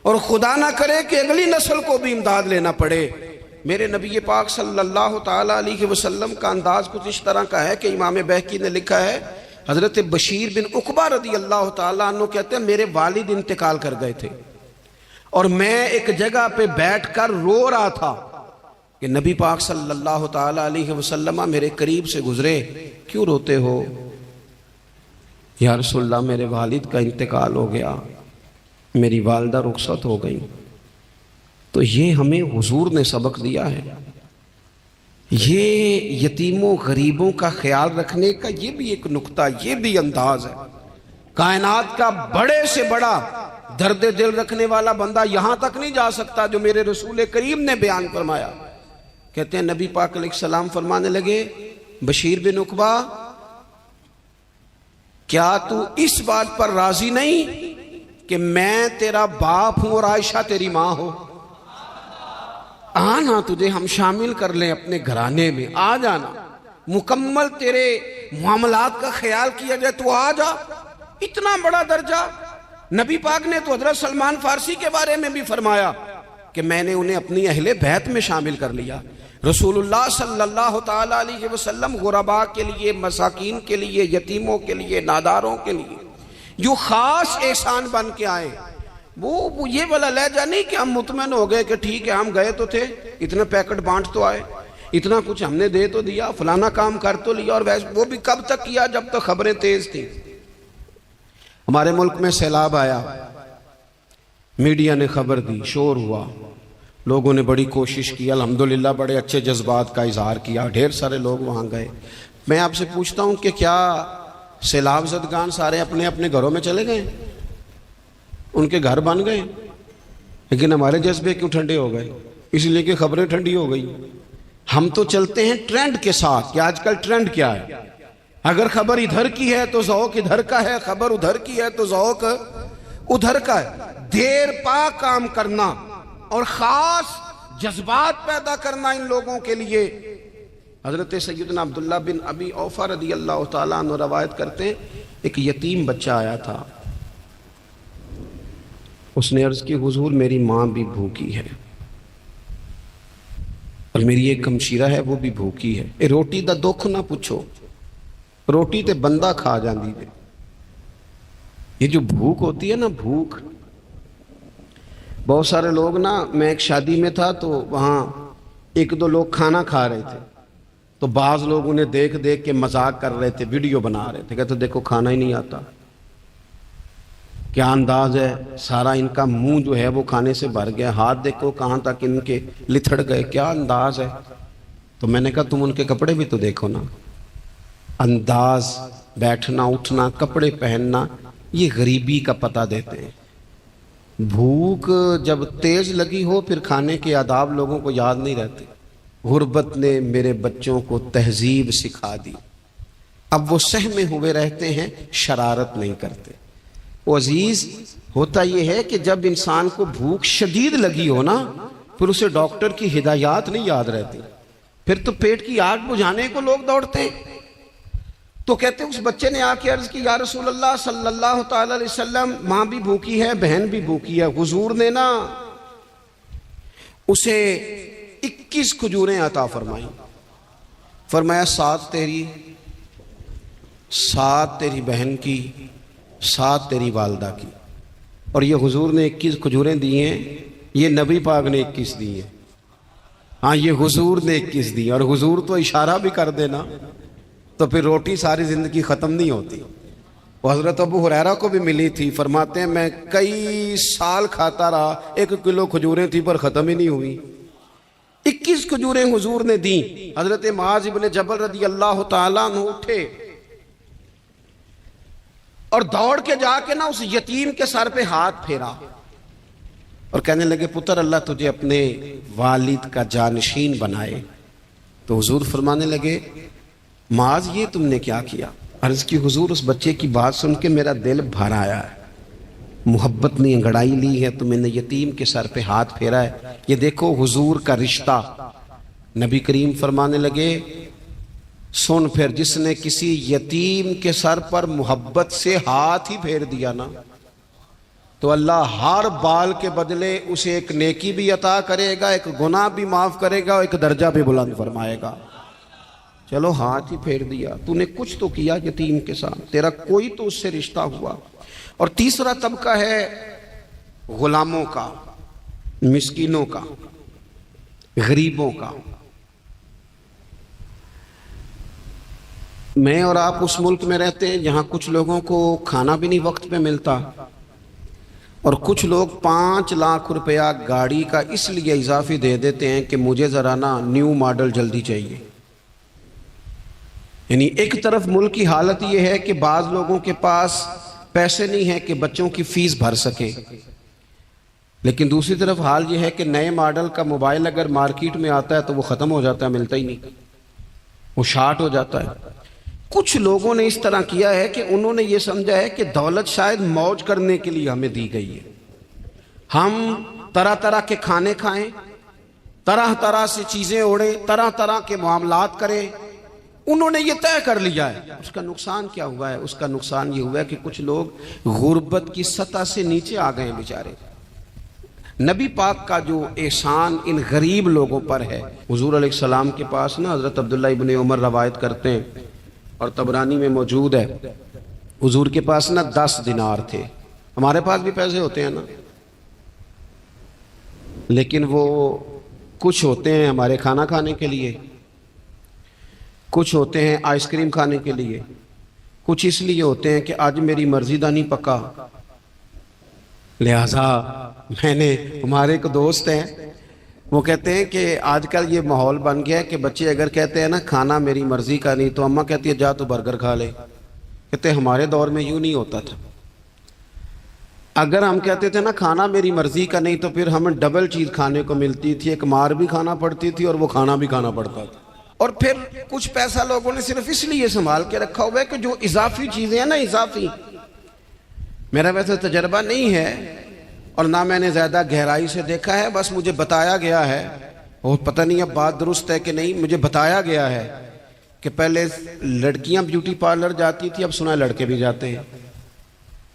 اور خدا نہ کرے کہ اگلی نسل کو بھی امداد لینا پڑے. میرے نبی پاک صلی اللہ تعالیٰ علیہ وسلم کا انداز کچھ اس طرح کا ہے کہ امام بہقی نے لکھا ہے حضرت بشیر بن عقبہ رضی اللہ تعالیٰ عنہ کہتے ہیں میرے والد انتقال کر گئے تھے اور میں ایک جگہ پہ بیٹھ کر رو رہا تھا. کہ نبی پاک صلی اللہ تعالی علیہ وسلم میرے قریب سے گزرے، کیوں روتے ہو؟ یا رسول اللہ میرے والد کا انتقال ہو گیا، میری والدہ رخصت ہو گئی۔ تو یہ ہمیں حضور نے سبق دیا ہے، یہ یتیموں غریبوں کا خیال رکھنے کا یہ بھی ایک نقطہ، یہ بھی انداز ہے۔ کائنات کا بڑے سے بڑا درد دل رکھنے والا بندہ یہاں تک نہیں جا سکتا جو میرے رسول کریم نے بیان فرمایا۔ کہتے ہیں نبی پاک علیہ السلام فرمانے لگے، بشیر بن عقبہ کیا تو اس بات پر راضی نہیں کہ میں تیرا باپ ہوں اور عائشہ تیری ماں ہو؟ آنا تجھے ہم شامل کر لیں اپنے گھرانے میں، آ جانا، مکمل تیرے معاملات کا خیال کیا جائے، تو آ جا۔ اتنا بڑا درجہ۔ نبی پاک نے تو حضرت سلمان فارسی کے بارے میں بھی فرمایا کہ میں نے انہیں اپنی اہل بیت میں شامل کر لیا۔ رسول اللہ صلی اللہ تعالی علیہ وسلم غرباء کے لیے، مساکین کے لیے، یتیموں کے لیے، ناداروں کے لیے جو خاص احسان بن کے آئے، وہ یہ والا لہجہ نہیں کہ ہم مطمئن ہو گئے کہ ٹھیک ہے ہم گئے تو تھے، اتنا پیکٹ بانٹ تو آئے، اتنا کچھ ہم نے دے تو دیا، فلانا کام کر تو لیا، اور ویسے وہ بھی کب تک کیا؟ جب تک خبریں تیز تھیں۔ ہمارے ملک میں سیلاب آیا، میڈیا نے خبر دی، شور ہوا، لوگوں نے بڑی کوشش کی، الحمدللہ بڑے اچھے جذبات کا اظہار کیا، ڈھیر سارے لوگ وہاں گئے۔ میں آپ سے پوچھتا ہوں کہ کیا سیلاب زدگان سارے اپنے اپنے گھروں میں چلے گئے؟ ان کے گھر بن گئے؟ لیکن ہمارے جذبے کیوں ٹھنڈے ہو گئے؟ اس لیے کہ خبریں ٹھنڈی ہو گئی۔ ہم تو چلتے ہیں ٹرینڈ کے ساتھ کہ آج کل ٹرینڈ کیا ہے، اگر خبر ادھر کی ہے تو ذوق ادھر کا ہے، خبر ادھر کی ہے تو ذوق ادھر کا ہے۔ دیر پا کام کرنا اور خاص جذبات پیدا کرنا ان لوگوں کے لیے۔ حضرت سیدنا عبداللہ بن ابی اوفا رضی اللہ تعالیٰ عنہ روایت کرتے ہیں، ایک یتیم بچہ آیا تھا، اس نے عرض کی حضور میری ماں بھی بھوکی ہے اور میری ایک ہمشیرہ ہے وہ بھی بھوکی ہے، اے روٹی دا دکھ نہ پوچھو، روٹی تے بندہ کھا جاندی دے۔ یہ جو بھوک ہوتی ہے نا، بھوک، بہت سارے لوگ نا، میں ایک شادی میں تھا تو وہاں ایک دو لوگ کھانا کھا رہے تھے، تو بعض لوگ انہیں دیکھ دیکھ کے مذاق کر رہے تھے، ویڈیو بنا رہے تھے، کہتے دیکھو کھانا ہی نہیں آتا، کیا انداز ہے، سارا ان کا منہ جو ہے وہ کھانے سے بھر گیا، ہاتھ دیکھو کہاں تک ان کے لتھڑ گئے، کیا انداز ہے۔ تو میں نے کہا تم ان کے کپڑے بھی تو دیکھو نا، انداز، بیٹھنا اٹھنا، کپڑے پہننا، یہ غریبی کا پتہ دیتے ہیں۔ بھوک جب تیز لگی ہو پھر کھانے کے آداب لوگوں کو یاد نہیں رہتے۔ غربت نے میرے بچوں کو تہذیب سکھا دی، اب وہ سہمے ہوئے رہتے ہیں، شرارت نہیں کرتے۔ وہ عزیز، ہوتا یہ ہے کہ جب انسان کو بھوک شدید لگی ہو نا، پھر اسے ڈاکٹر کی ہدایات نہیں یاد رہتی، پھر تو پیٹ کی آگ بجھانے کو لوگ دوڑتے ہیں۔ تو کہتے اس بچے نے آ کے عرض کی، یا رسول اللہ صلی اللہ تعالی علیہ وسلم ماں بھی بھوکی ہے، بہن بھی بھوکی ہے۔ حضور نے نا اسے 21 کھجوریں عطا فرمائی، فرمایا 7 تیری، 7 تیری بہن کی، 7 تیری والدہ کی۔ اور یہ حضور نے 21 کھجوریں دی ہیں، یہ نبی پاک نے 21 دی ہیں، ہاں یہ حضور نے 21 دی، اور حضور تو اشارہ بھی کر دینا تو پھر روٹی ساری زندگی ختم نہیں ہوتی۔ وہ حضرت ابو ہریرہ کو بھی ملی تھی، فرماتے ہیں میں کئی سال کھاتا رہا، 1 کلو کھجوریں تھی پر ختم ہی نہیں ہوئی۔ 21 کھجوریں حضور نے دیں۔ حضرت معاذ بن جبل رضی اللہ تعالیٰ عنہ اٹھے اور دوڑ کے جا کے نا اس یتیم کے سر پہ ہاتھ پھیرا اور کہنے لگے، پتر اللہ تجھے اپنے والد کا جانشین بنائے۔ تو حضور فرمانے لگے، معاذ یہ تم نے کیا کیا؟ عرض کی حضور اس بچے کی بات سن کے میرا دل بھر آیا ہے، محبت نے انگڑائی لی ہے تو میں نے یتیم کے سر پہ ہاتھ پھیرا ہے۔ یہ دیکھو حضور کا رشتہ۔ نبی کریم فرمانے لگے، سن پھر جس نے کسی یتیم کے سر پر محبت سے ہاتھ ہی پھیر دیا نا، تو اللہ ہر بال کے بدلے اسے ایک نیکی بھی عطا کرے گا، ایک گناہ بھی معاف کرے گا، ایک درجہ بھی بلند فرمائے گا۔ چلو ہاتھ ہی پھیر دیا، تو نے کچھ تو کیا یتیم کے ساتھ، تیرا کوئی تو اس سے رشتہ ہوا۔ اور تیسرا طبقہ ہے غلاموں کا، مسکینوں کا، غریبوں کا۔ میں اور آپ اس ملک میں رہتے ہیں جہاں کچھ لوگوں کو کھانا بھی نہیں وقت پہ ملتا، اور کچھ لوگ 5 لاکھ روپیہ گاڑی کا اس لیے اضافی دے دیتے ہیں کہ مجھے ذرا نا نیو ماڈل جلدی چاہیے۔ یعنی ایک طرف ملک کی حالت یہ ہے کہ بعض لوگوں کے پاس پیسے نہیں ہیں کہ بچوں کی فیس بھر سکیں، لیکن دوسری طرف حال یہ ہے کہ نئے ماڈل کا موبائل اگر مارکیٹ میں آتا ہے تو وہ ختم ہو جاتا ہے، ملتا ہی نہیں، وہ شارٹ ہو جاتا ہے۔ کچھ لوگوں نے اس طرح کیا ہے کہ انہوں نے یہ سمجھا ہے کہ دولت شاید موج کرنے کے لیے ہمیں دی گئی ہے، ہم طرح طرح کے کھانے کھائیں، طرح طرح سے چیزیں اوڑیں، طرح طرح کے معاملات کریں، انہوں نے یہ طے کر لیا ہے۔ اس کا نقصان کیا ہوا ہے؟ اس کا نقصان یہ ہوا ہے کہ کچھ لوگ غربت کی سطح سے نیچے آ گئے ہیں بیچارے۔ نبی پاک کا جو احسان ان غریب لوگوں پر ہے، حضور علیہ السلام کے پاس نا حضرت عبداللہ ابن عمر روایت کرتے ہیں اور طبرانی میں موجود ہے، حضور کے پاس نا 10 دینار تھے۔ ہمارے پاس بھی پیسے ہوتے ہیں نا، لیکن وہ کچھ ہوتے ہیں ہمارے کھانا کھانے کے لیے، کچھ ہوتے ہیں آئس کریم کھانے کے لیے، کچھ اس لیے ہوتے ہیں کہ آج میری مرضی دا نہیں پکا، لہذا میں نے، ہمارے ایک دوست ہیں وہ کہتے ہیں کہ آج کل یہ ماحول بن گیا ہے کہ بچے اگر کہتے ہیں نا کھانا میری مرضی کا نہیں تو اماں کہتی ہے جا تو برگر کھا لے۔ کہتے ہیں ہمارے دور میں یوں نہیں ہوتا تھا، اگر ہم کہتے تھے نا کھانا میری مرضی کا نہیں تو پھر ہمیں ڈبل چیز کھانے کو ملتی تھی، ایک مار بھی کھانا پڑتی تھی اور وہ کھانا بھی کھانا پڑتا تھا۔ اور پھر کچھ پیسہ لوگوں نے صرف اس لیے سنبھال کے رکھا ہوا ہے کہ جو اضافی چیزیں ہیں نا، اضافی، میرا ویسے تجربہ نہیں ہے اور نہ میں نے زیادہ گہرائی سے دیکھا ہے، بس مجھے بتایا گیا ہے، اور پتہ نہیں اب بات درست ہے کہ نہیں، مجھے بتایا گیا ہے کہ پہلے لڑکیاں بیوٹی پارلر جاتی تھی، اب سنا ہے لڑکے بھی جاتے ہیں۔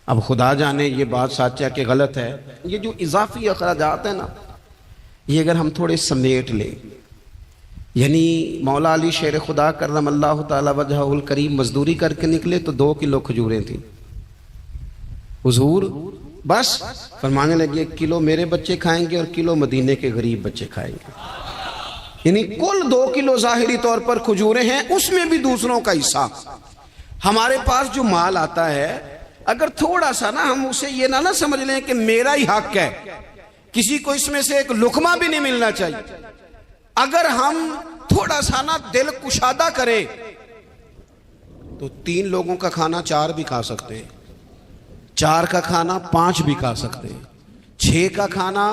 اب خدا جانے یہ بات سچ ہے کہ غلط ہے۔ یہ جو اضافی اخراجات ہیں نا، یہ اگر ہم تھوڑے سمیٹ لیں، یعنی مولا علی شیر خدا کرم اللہ تعالی وجہہ الکریم مزدوری کر کے نکلے تو 2 کلو کھجوریں تھیں، حضور بس فرمانے لگے 1 کلو میرے بچے کھائیں گے اور کلو مدینے کے غریب بچے کھائیں گے، یعنی کل 2 کلو ظاہری طور پر کھجوریں ہیں، اس میں بھی دوسروں کا حصہ۔ ہمارے پاس جو مال آتا ہے اگر تھوڑا سا نا ہم اسے یہ نہ سمجھ لیں کہ میرا ہی حق ہے، کسی کو اس میں سے ایک لقمہ بھی نہیں ملنا چاہیے، اگر ہم تھوڑا سا نا دل کشادہ کریں تو 3 لوگوں کا کھانا 4 بھی کھا سکتے ہیں، 4 کا کھانا 5 بھی کھا سکتے ہیں، 6 کا کھانا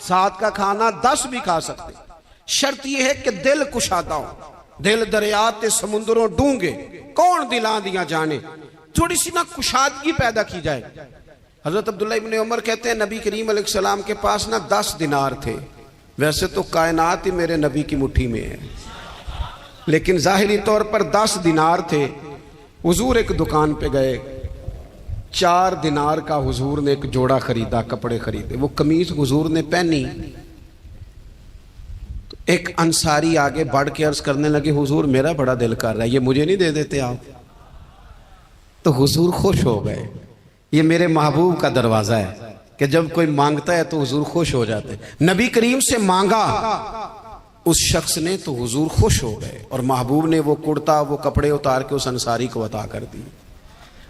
7 کا کھانا 10 بھی کھا سکتے ہیں۔ شرط یہ ہے کہ دل کشادہ ہو، دل دریات سمندروں ڈونگے کون دلاں دیا جانے، تھوڑی سی نا کشادگی پیدا کی جائے۔ حضرت عبداللہ ابن عمر کہتے ہیں نبی کریم علیہ السلام کے پاس نا 10 دینار تھے، ویسے تو کائنات ہی میرے نبی کی مٹھی میں ہے، لیکن ظاہری طور پر 10 دینار تھے۔ حضور ایک دکان پہ گئے، 4 دینار کا حضور نے ایک جوڑا خریدا، کپڑے خریدے، وہ قمیض حضور نے پہنی تو ایک انصاری آگے بڑھ کے عرض کرنے لگے حضور میرا بڑا دل کر رہا ہے، یہ مجھے نہیں دے دیتے آپ؟ تو حضور خوش ہو گئے، یہ میرے محبوب کا دروازہ ہے کہ جب کوئی مانگتا ہے تو حضور خوش ہو جاتے ہیں۔ نبی کریم سے مانگا اس شخص نے تو حضور خوش ہو گئے، اور محبوب نے وہ کرتا وہ کپڑے اتار کے اس انصاری کو عطا کر دی،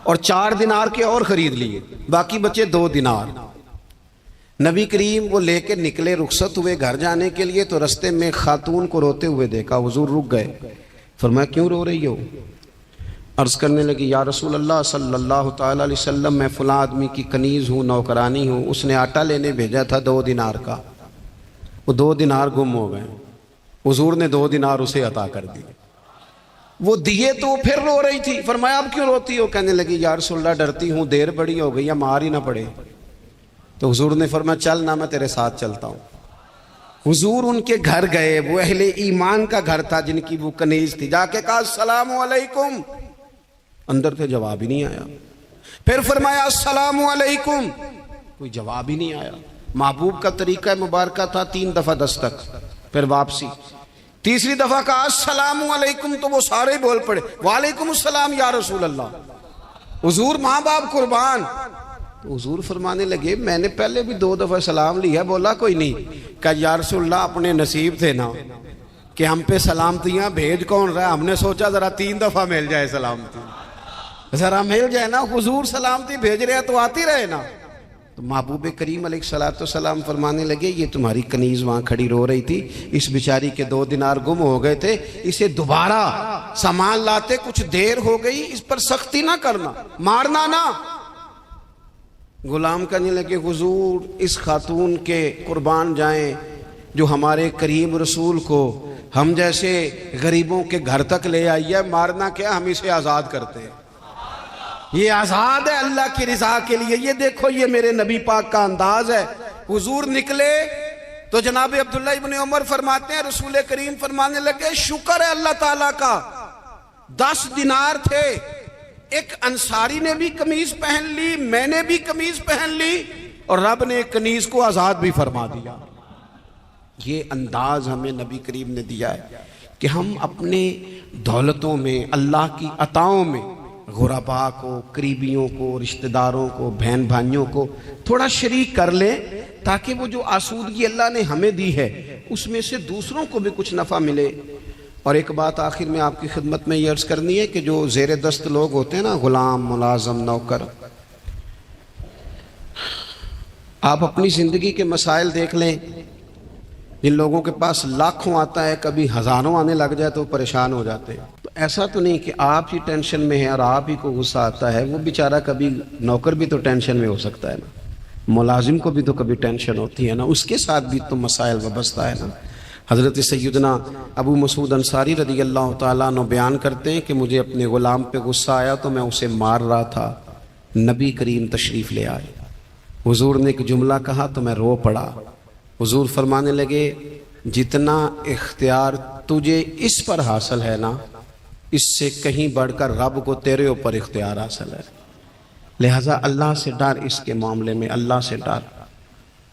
اور 4 دینار کے اور خرید لیے، باقی بچے 2 دینار۔ نبی کریم وہ لے کے نکلے، رخصت ہوئے گھر جانے کے لیے، تو رستے میں خاتون کو روتے ہوئے دیکھا، حضور رک گئے، فرمایا کیوں رو رہی ہو؟ عرض کرنے لگی یا رسول اللہ صلی اللہ تعالی علیہ وسلم میں فلاں آدمی کی کنیز ہوں، نوکرانی ہوں، اس نے آٹا لینے بھیجا تھا 2 دینار کا، وہ 2 دینار گم ہو گئے، حضور نے 2 دینار اسے عطا کر دیے، وہ دیے تو پھر رو رہی تھی، فرمایا اب کیوں روتی ہو؟ کہنے لگی یا رسول اللہ ڈرتی ہوں دیر بڑی ہو گئی یا مار ہی نہ پڑے۔ تو حضور نے فرمایا چل نہ میں تیرے ساتھ چلتا ہوں۔ حضور ان کے گھر گئے، وہ اہل ایمان کا گھر تھا جن کی وہ کنیز تھی، جا کے کہا السلام علیکم، اندر سے جواب ہی نہیں آیا، پھر فرمایا السلام علیکم، کوئی جواب ہی نہیں آیا۔ محبوب کا طریقہ مبارکہ تھا 3 دفعہ دستک، پھر واپسی، تیسری دفعہ کہا السلام علیکم تو وہ سارے بول پڑے وعلیکم السلام یا رسول اللہ، حضور ماں باپ قربان۔ تو حضور فرمانے لگے میں نے پہلے بھی 2 دفعہ سلام لیا، بولا کوئی نہیں، کہا یا رسول اللہ اپنے نصیب تھے نا، کہ ہم پہ سلامتیاں بھیج کون رہا ہے؟ ہم نے سوچا ذرا 3 دفعہ مل جائے سلامتی، ذرا مل جائے نا، حضور سلامتی بھیج رہے ہیں تو آتی رہے نا۔ تو محبوب کریم علیہ السلام فرمانے لگے یہ تمہاری کنیز وہاں کھڑی رو رہی تھی، اس بیچاری کے 2 دینار گم ہو گئے تھے، اسے دوبارہ سامان لاتے کچھ دیر ہو گئی، اس پر سختی نہ کرنا، مارنا نہ۔ غلام کہنے لگے حضور اس خاتون کے قربان جائیں جو ہمارے کریم رسول کو ہم جیسے غریبوں کے گھر تک لے آئی ہے، مارنا کیا، ہم اسے آزاد کرتے ہیں، یہ آزاد ہے اللہ کی رضا کے لیے۔ یہ دیکھو یہ میرے نبی پاک کا انداز ہے۔ حضور نکلے تو جناب عبداللہ ابن عمر فرماتے ہیں رسول کریم فرمانے لگے شکر ہے اللہ تعالیٰ کا، 10 دینار تھے، ایک انصاری نے بھی قمیض پہن لی، میں نے بھی قمیض پہن لی، اور رب نے ایک کنیز کو آزاد بھی فرما دیا۔ یہ انداز ہمیں نبی کریم نے دیا ہے کہ ہم اپنے دولتوں میں، اللہ کی عطاؤں میں غرباء کو، قریبیوں کو، رشتہ داروں کو، بہن بھائیوں کو تھوڑا شریک کر لیں، تاکہ وہ جو آسودگی اللہ نے ہمیں دی ہے اس میں سے دوسروں کو بھی کچھ نفع ملے۔ اور ایک بات آخر میں آپ کی خدمت میں یہ عرض کرنی ہے کہ جو زیر دست لوگ ہوتے ہیں نا، غلام، ملازم، نوکر، آپ اپنی زندگی کے مسائل دیکھ لیں، جن لوگوں کے پاس لاکھوں آتا ہے کبھی ہزاروں آنے لگ جائے تو پریشان ہو جاتے ہیں۔ تو ایسا تو نہیں کہ آپ ہی ٹینشن میں ہیں اور آپ ہی کو غصہ آتا ہے، وہ بیچارہ کبھی نوکر بھی تو ٹینشن میں ہو سکتا ہے نا، ملازم کو بھی تو کبھی ٹینشن ہوتی ہے نا، اس کے ساتھ بھی تو مسائل وابستہ ہے نا۔ حضرت سیدنا ابو مسعود انصاری رضی اللہ تعالیٰ عنہ بیان کرتے ہیں کہ مجھے اپنے غلام پہ غصہ آیا تو میں اسے مار رہا تھا، نبی کریم تشریف لے آئے، حضور نے ایک جملہ کہا تو میں رو پڑا۔ حضور فرمانے لگے جتنا اختیار تجھے اس پر حاصل ہے نا، اس سے کہیں بڑھ کر رب کو تیرے اوپر اختیار حاصل ہے، لہٰذا اللہ سے ڈر، اس کے معاملے میں اللہ سے ڈر۔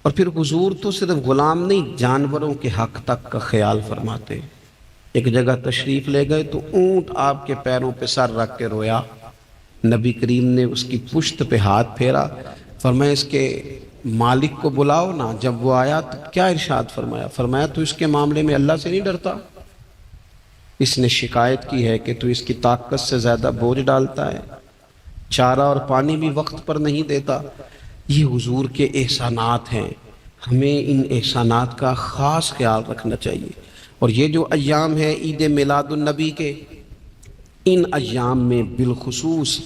اور پھر حضور تو صرف غلام نہیں، جانوروں کے حق تک کا خیال فرماتے۔ ایک جگہ تشریف لے گئے تو اونٹ آپ کے پیروں پہ سر رکھ کے رویا، نبی کریم نے اس کی پشت پہ ہاتھ پھیرا، فرمایا اس کے مالک کو بلاؤ نا۔ جب وہ آیا تو کیا ارشاد فرمایا؟ فرمایا تو اس کے معاملے میں اللہ سے نہیں ڈرتا، اس نے شکایت کی ہے کہ تو اس کی طاقت سے زیادہ بوجھ ڈالتا ہے، چارہ اور پانی بھی وقت پر نہیں دیتا۔ یہ حضور کے احسانات ہیں، ہمیں ان احسانات کا خاص خیال رکھنا چاہیے۔ اور یہ جو ایام ہے عید میلاد النبی کے، ان ایام میں بالخصوص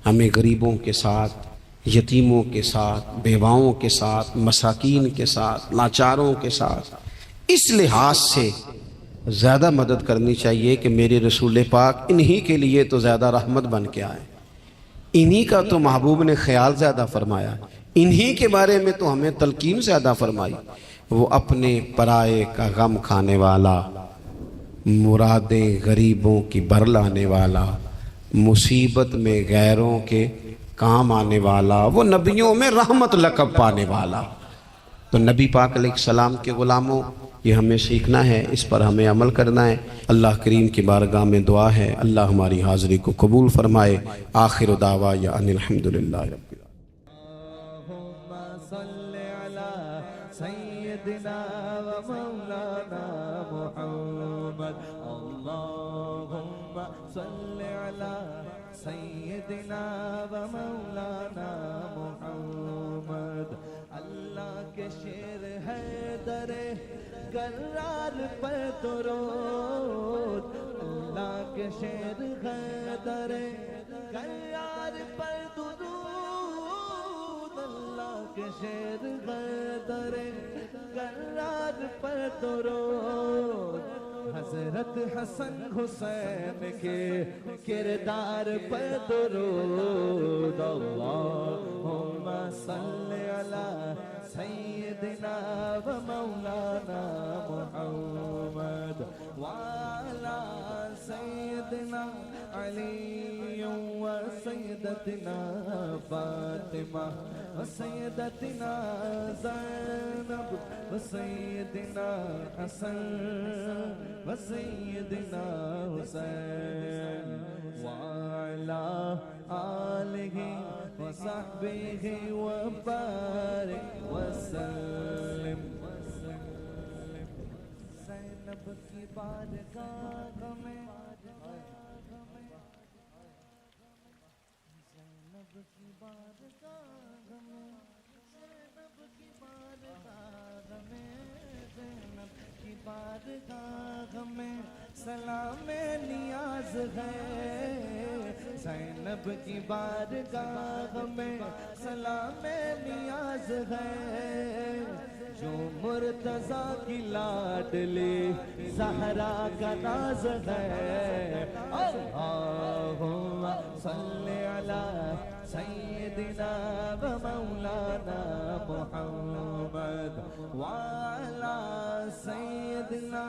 ہمیں غریبوں کے ساتھ، یتیموں کے ساتھ، بیواؤں کے ساتھ، مساکین کے ساتھ، لاچاروں کے ساتھ اس لحاظ سے زیادہ مدد کرنی چاہیے کہ میرے رسول پاک انہی کے لیے تو زیادہ رحمت بن کے آئے، انہی کا تو محبوب نے خیال زیادہ فرمایا، انہی کے بارے میں تو ہمیں تلقین زیادہ فرمائی۔ وہ اپنے پرائے کا غم کھانے والا، مرادیں غریبوں کی بھر لانے والا، مصیبت میں غیروں کے کام آنے والا، وہ نبیوں میں رحمت لقب پانے والا۔ تو نبی پاک علیہ السلام کے غلاموں، یہ ہمیں سیکھنا ہے، اس پر ہمیں عمل کرنا ہے۔ اللہ کریم کی بارگاہ میں دعا ہے اللہ ہماری حاضری کو قبول فرمائے۔ آخر دعوانا ان الحمدللہ رب العالمین۔ اللہم صل علی سیدنا و مولانا محمد، اللہم صل علی سیدنا و مولانا محمد۔ اللہ کے شیر ہے در کرار پر درود، اللہ کے شیر ہے در کرار پر درود، اللہ کے شیر ہے در کرار پر درود۔ حضرت حسن حسین کے کردار پر درود، اللہم صل علی سیدنا و مولانا محمد وعلی سیدنا علی و سیدتنا فاطمہ و سیدتنا زینب و سیدنا حسن و سیدنا حسین وعلی آلہ وصحبہ وبارک وسلم۔ زینب کی بارگاہ میں زینب کی بارگاہ میں زینب کی بارگاہ میں زینب کی بارگاہ میں سلام نیاز ہے زینب کی بارگاہ میں سلام نیاز ہے جو مرتضیٰ کی لاڈلی زہرا کا ناز ہے اللہم صلی علی سیدنا و مولانا محمد وعلی سیدنا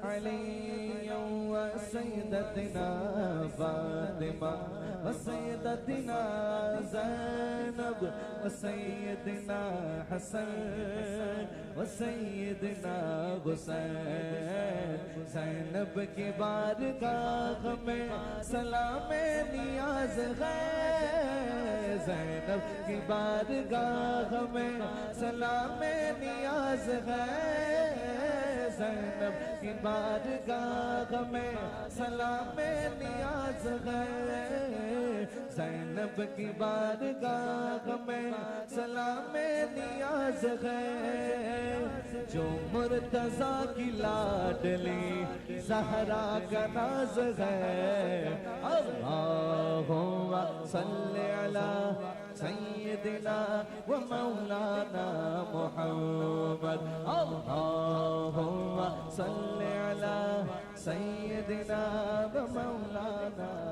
علی و سیدتنا فاطمہ و سیدتنا زینب و سیدنا حسن و سیدنا حسین زینب کی بارگاہ میں سلام نیاز ہے زینب کی بارگاہ میں سلام نیاز ہے زینب کی بارگاہ میں سلام نیاز ہے زینب کی بارگاہ میں سلام نیاز ہے جو مرتضیٰ کی لاڈلی زہرا کا ناز ہے اللہم صلی علی سیدنا و مولانا محمد اللہم صلی علی سیدنا و مولانا